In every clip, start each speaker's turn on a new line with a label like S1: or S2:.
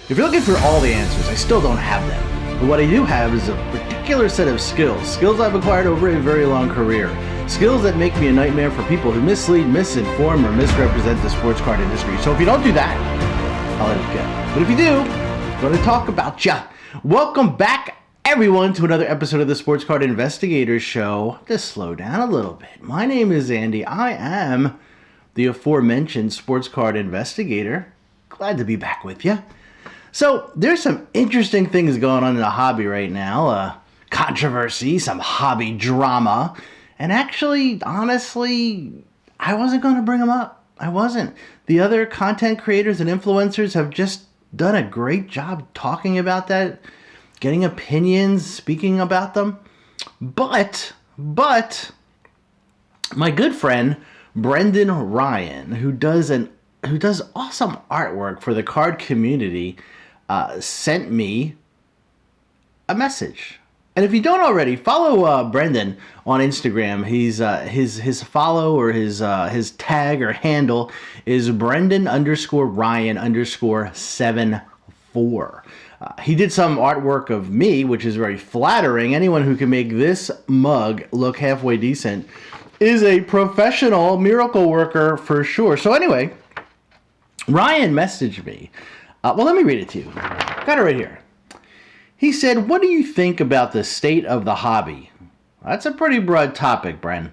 S1: If you're looking for all the answers, I still don't have them. But what I do have is a particular set of skills I've acquired over a very long career. Skills that make me a nightmare for people who mislead, misinform, or misrepresent the sports card industry. So if you don't do that, I'll let it go. But if you do, I'm going to talk about ya. Welcome back, everyone, to another episode of the Sports Card Investigator Show. Just slow down a little bit. My name is Andy. I am the aforementioned Sports Card Investigator. Glad to be back with you. So there's some interesting things going on in the hobby right now. Controversy, some hobby drama. And actually, honestly, I wasn't going to bring them up. I wasn't. The other content creators and influencers have just done a great job talking about that, getting opinions, speaking about them. But my good friend Brendan Ryan, who does awesome artwork for the card community, sent me a message. And if you don't already, follow Brendan on Instagram. He's his follow or his tag or handle is Brendan_Ryan_74. He did some artwork of me, which is very flattering. Anyone who can make this mug look halfway decent is a professional miracle worker for sure. So anyway, Ryan messaged me. Well, let me read it to you. Got it right here. He said, "What do you think about the state of the hobby?" That's a pretty broad topic, Bren.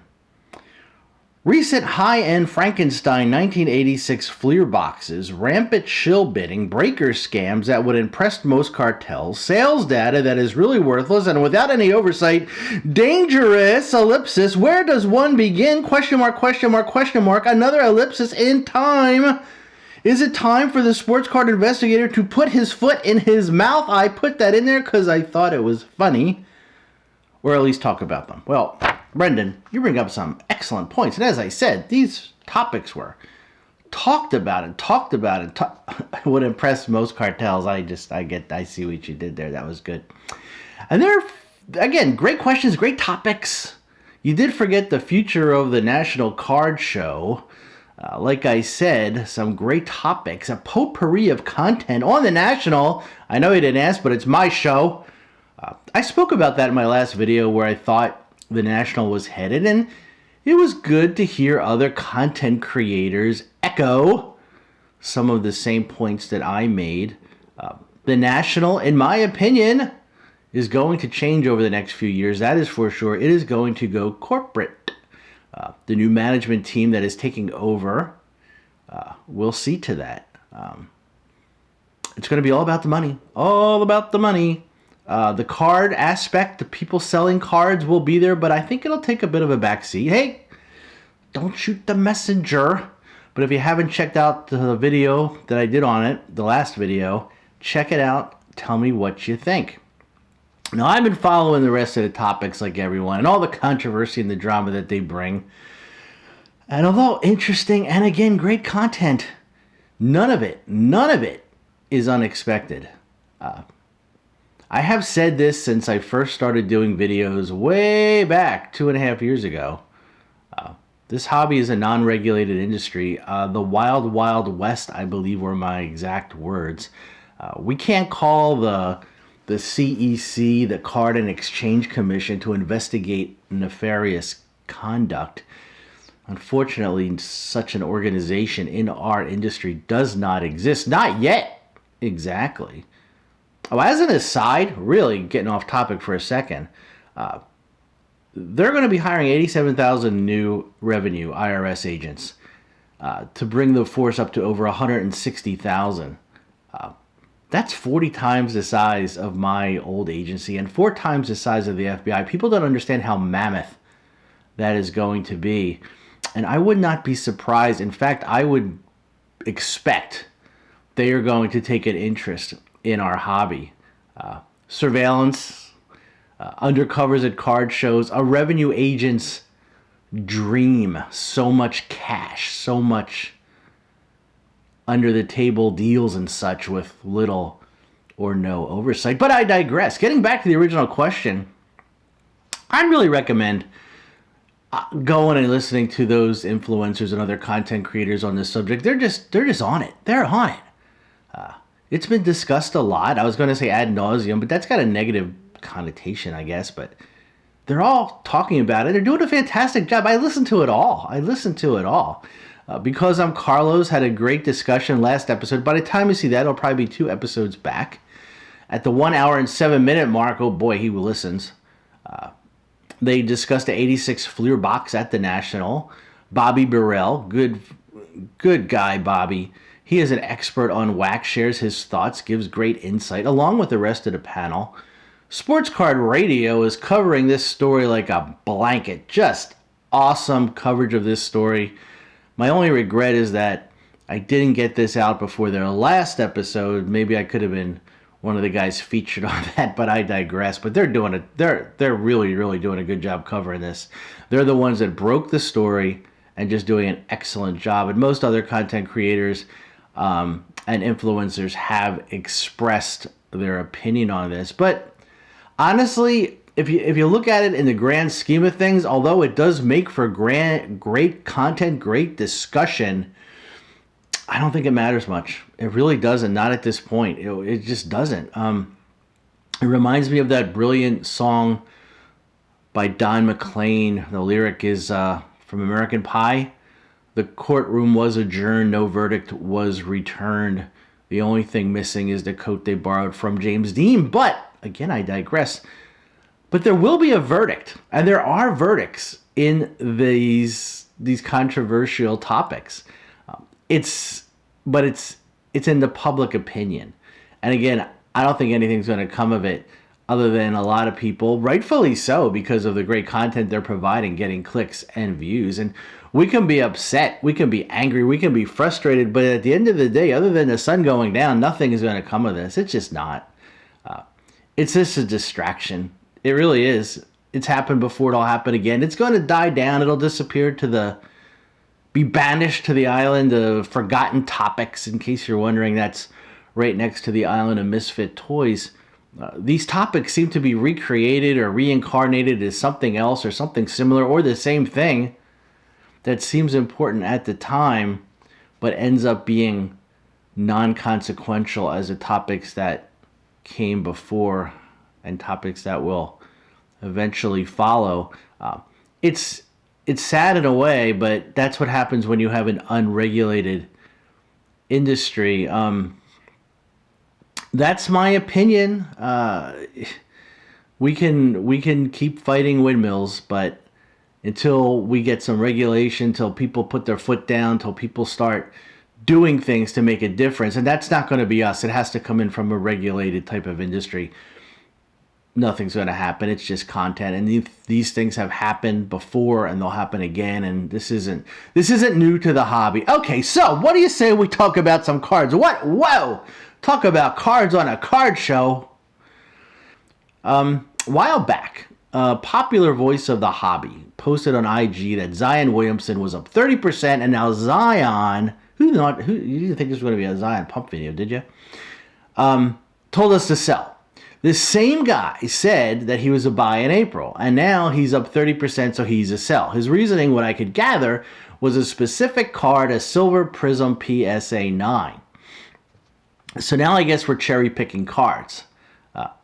S1: "Recent high-end Frankenstein 1986 Fleer boxes, rampant shill bidding, breaker scams that would impress most cartels, sales data that is really worthless and without any oversight, dangerous, ellipsis, where does one begin, question mark, another ellipsis in time. Is it time for the Sports Card Investigator to put his foot in his mouth?" I put that in there because I thought it was funny, or at least talk about them. Well, Brendan, you bring up some excellent points. And as I said, these topics were talked about and would impress most cartels. I see what you did there. That was good. And they're, again, great questions, great topics. You did forget the future of the National Card Show. Like I said, some great topics, a potpourri of content on the National. I know you didn't ask, but it's my show. I spoke about that in my last video where I thought the National was headed, and it was good to hear other content creators echo some of the same points that I made. The National, in my opinion, is going to change over the next few years. That is for sure. It is going to go corporate. The new management team that is taking over will see to that. It's going to be all about the money. All about the money. The card aspect, the people selling cards will be there, but I think it'll take a bit of a backseat. Hey, don't shoot the messenger. But if you haven't checked out the video that I did on it, the last video, check it out. Tell me what you think. Now, I've been following the rest of the topics like everyone and all the controversy and the drama that they bring. And although interesting and, again, great content, none of it is unexpected. I have said this since I first started doing videos way back 2.5 years ago. This hobby is a non-regulated industry. The wild, wild west, I believe, were my exact words. We can't call the CEC, the Card and Exchange Commission, to investigate nefarious conduct. Unfortunately, such an organization in our industry does not exist. Not yet. Exactly. Oh, as an aside, really getting off topic for a second, they're going to be hiring 87,000 new revenue IRS agents to bring the force up to over 160,000. That's 40 times the size of my old agency and 4 times the size of the FBI. People don't understand how mammoth that is going to be. And I would not be surprised. In fact, I would expect they are going to take an interest in our hobby. Surveillance, undercovers at card shows, a revenue agent's dream. So much cash, so much under the table deals and such with little or no oversight. But I digress. Getting back to the original question, I'd really recommend going and listening to those influencers and other content creators on this subject. They're just on it. They're on it. It's been discussed a lot. I was going to say ad nauseum, but that's got a negative connotation, I guess. But they're all talking about it. They're doing a fantastic job. I listened to it all. Because I'm Carlos, had a great discussion last episode. By the time you see that, it'll probably be 2 episodes back. At the 1 hour and 7 minute mark, oh boy, he listens. They discussed the 86 Fleer box at the National. Bobby Burrell, good guy, Bobby. He is an expert on wax, shares his thoughts, gives great insight, along with the rest of the panel. Sports Card Radio is covering this story like a blanket. Just awesome coverage of this story. My only regret is that I didn't get this out before their last episode. Maybe I could have been one of the guys featured on that, but I digress. But they're really, really doing a good job covering this. They're the ones that broke the story and just doing an excellent job. And most other content creators and influencers have expressed their opinion on this. But honestly, if you look at it in the grand scheme of things, although it does make for great content, great discussion, I don't think it matters much. It really doesn't. Not at this point. It just doesn't. It reminds me of that brilliant song by Don McLean. The lyric is from American Pie. The courtroom was adjourned. No verdict was returned. The only thing missing is the coat they borrowed from James Dean. But, again, I digress. But there will be a verdict. And there are verdicts in these controversial topics. It's in the public opinion. And again, I don't think anything's going to come of it other than a lot of people, rightfully so, because of the great content they're providing, getting clicks and views. And we can be upset, we can be angry, we can be frustrated, but at the end of the day, other than the sun going down, nothing is going to come of this. It's just not. It's just a distraction. It really is. It's happened before, it'll happen again. It's going to die down, it'll disappear be banished to the island of forgotten topics. In case you're wondering, that's right next to the island of misfit toys. These topics seem to be recreated or reincarnated as something else or something similar or the same thing that seems important at the time but ends up being non-consequential as the topics that came before and topics that will eventually follow. It's sad in a way, but that's what happens when you have an unregulated industry. That's my opinion. We can keep fighting windmills, but until we get some regulation, until people put their foot down, until people start doing things to make a difference, and that's not going to be us. It has to come in from a regulated type of industry. Nothing's going to happen. It's just content, and these things have happened before, and they'll happen again. And this isn't new to the hobby. Okay, so what do you say we talk about some cards? What? Whoa! Talk about cards on a card show. While back, a popular voice of the hobby posted on IG that Zion Williamson was up 30%, and now Zion, you didn't think this was going to be a Zion pump video, did you? Told us to sell. This same guy said that he was a buy in April, and now he's up 30%, so he's a sell. His reasoning, what I could gather, was a specific card, a Silver Prism PSA 9. So now I guess we're cherry picking cards.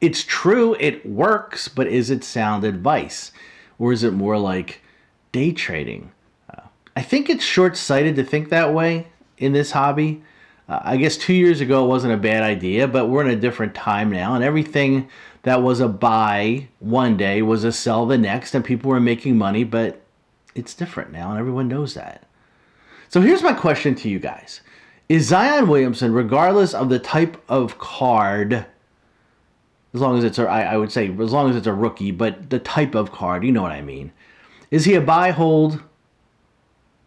S1: It's true, it works, but is it sound advice? Or is it more like day trading? I think it's short-sighted to think that way in this hobby. I guess 2 years ago it wasn't a bad idea, but we're in a different time now, and everything that was a buy one day was a sell the next, and people were making money, but it's different now, and everyone knows that. So here's my question to you guys. Is Zion Williamson, regardless of the type of card, as long as it's I would say as long as it's a rookie, but the type of card, you know what I mean, is he a buy, hold,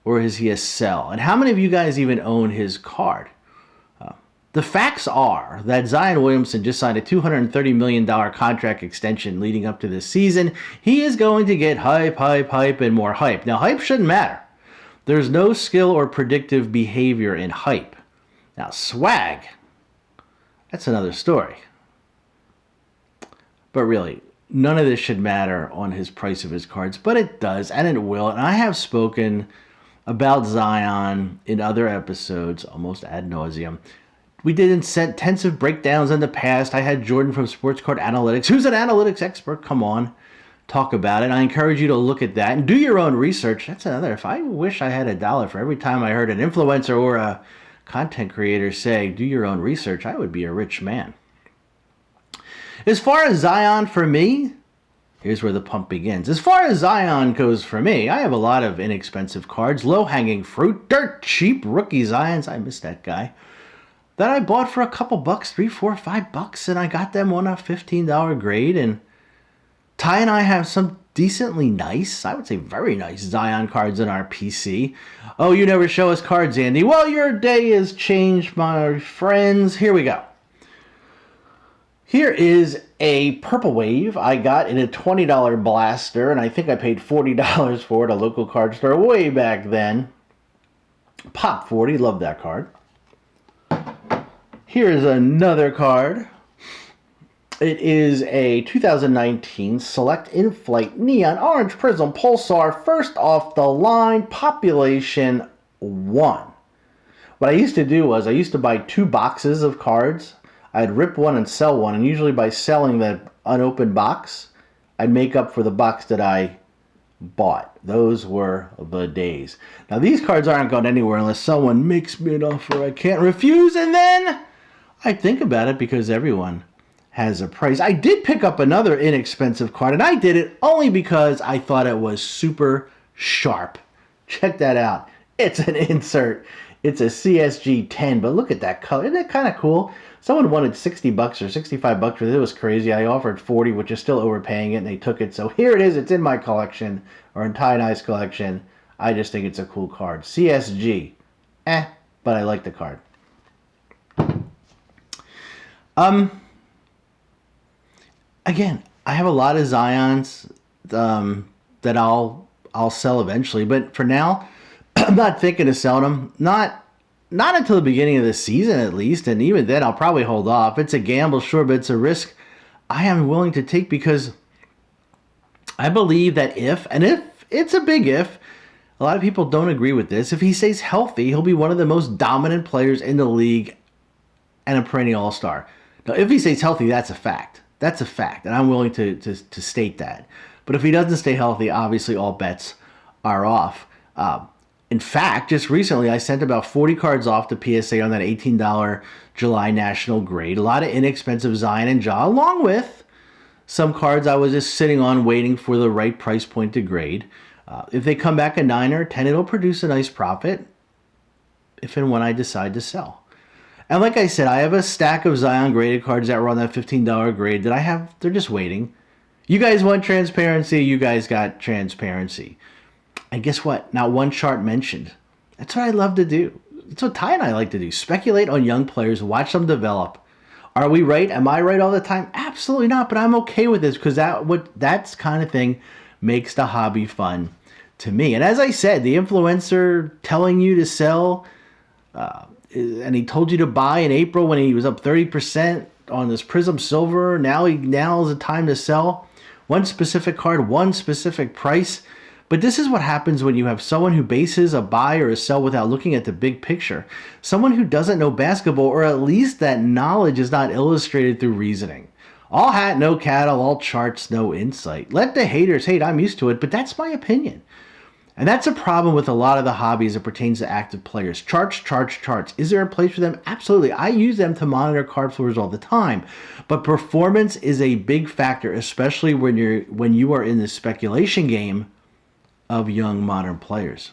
S1: or is he a sell? And how many of you guys even own his card? The facts are that Zion Williamson just signed a $230 million contract extension leading up to this season. He is going to get hype, and more hype. Now, hype shouldn't matter. There's no skill or predictive behavior in hype. Now, swag, that's another story. But really, none of this should matter on his price of his cards, but it does, and it will. And I have spoken about Zion in other episodes, almost ad nauseum. We did intensive breakdowns in the past. I had Jordan from Sports Card Analytics, who's an analytics expert. Come on, talk about it. I encourage you to look at that and do your own research. That's another. If I wish I had $1 for every time I heard an influencer or a content creator say, do your own research, I would be a rich man. As far as Zion for me, here's where the pump begins. As far as Zion goes for me, I have a lot of inexpensive cards, low-hanging fruit, dirt cheap rookie Zions. I miss that guy. That I bought for a couple bucks, $3, $4, $5, and I got them on a $15 grade. And Ty and I have some decently nice, I would say very nice Zion cards in our PC. Oh, you never show us cards, Andy. Well, your day has changed, my friends. Here we go. Here is a Purple Wave I got in a $20 blaster, and I think I paid $40 for it at a local card store way back then. Pop 40, love that card. Here's another card. It is a 2019 Select In-Flight Neon Orange Prism Pulsar, first off the line, Population 1. What I used to do was I used to buy 2 boxes of cards. I'd rip one and sell one, and usually by selling that unopened box, I'd make up for the box that I bought. Those were the days. Now, these cards aren't going anywhere unless someone makes me an offer I can't refuse, and then I think about it because everyone has a price. I did pick up another inexpensive card, and I did it only because I thought it was super sharp. Check that out. It's an insert. It's a CSG 10, but look at that color. Isn't that kind of cool? Someone wanted $60 or $65 for it. It was crazy. I offered 40, which is still overpaying it, and they took it. So here it is. It's in my collection, or in Ty and I's collection. I just think it's a cool card. CSG. But I like the card. Again, I have a lot of Zions that I'll sell eventually, but for now, I'm not thinking of selling them. Not until the beginning of the season, at least, and even then, I'll probably hold off. It's a gamble, sure, but it's a risk I am willing to take because I believe that if it's a big if, a lot of people don't agree with this, if he stays healthy, he'll be one of the most dominant players in the league and a perennial all-star. Now, if he stays healthy, that's a fact. That's a fact, and I'm willing to state that. But if he doesn't stay healthy, obviously all bets are off. In fact, just recently, I sent about 40 cards off to PSA on that $18 July National grade. A lot of inexpensive Zion and Ja, along with some cards I was just sitting on waiting for the right price point to grade. If they come back a 9 or 10, it'll produce a nice profit if and when I decide to sell. And like I said, I have a stack of Zion graded cards that were on that $15 grade that they're just waiting. You guys want transparency, you guys got transparency. And guess what? Not one chart mentioned. That's what I love to do. That's what Ty and I like to do. Speculate on young players, watch them develop. Are we right? Am I right all the time? Absolutely not, but I'm okay with this because that's kind of thing makes the hobby fun to me. And as I said, the influencer telling you to sell, and he told you to buy in April when he was up 30% on this Prism Silver. Now is the time to sell. One specific card, one specific price. But this is what happens when you have someone who bases a buy or a sell without looking at the big picture. Someone who doesn't know basketball, or at least that knowledge is not illustrated through reasoning. All hat, no cattle, all charts, no insight. Let the haters hate, I'm used to it, but that's my opinion. And that's a problem with a lot of the hobbies that pertains to active players. Charts. Is there a place for them? Absolutely. I use them to monitor card floors all the time. But performance is a big factor, especially when you are in the speculation game of young modern players.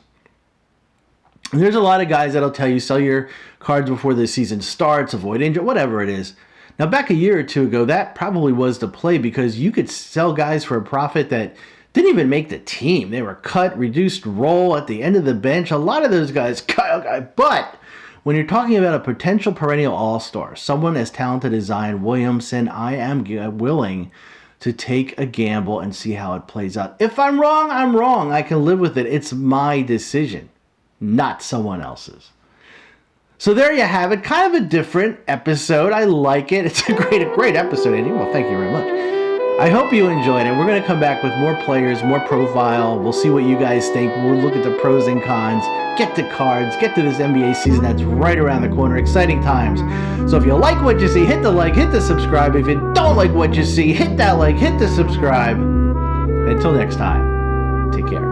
S1: And there's a lot of guys that'll tell you sell your cards before the season starts, avoid injury, whatever it is. Now, back a year or two ago, that probably was the play because you could sell guys for a profit that didn't even make the team. They were cut, reduced role at the end of the bench. A lot of those guys, but when you're talking about a potential perennial all-star, someone as talented as Zion Williamson, I am willing to take a gamble and see how it plays out. If I'm wrong, I'm wrong. I can live with it. It's my decision, not someone else's. So there you have it. Kind of a different episode. I like it. It's a great episode, Andy. Well, thank you very much. I hope you enjoyed it. We're going to come back with more players, more profile. We'll see what you guys think. We'll look at the pros and cons, get to cards, get to this NBA season that's right around the corner. Exciting times. So if you like what you see, hit the like, hit the subscribe. If you don't like what you see, hit that like, hit the subscribe. Until next time, take care.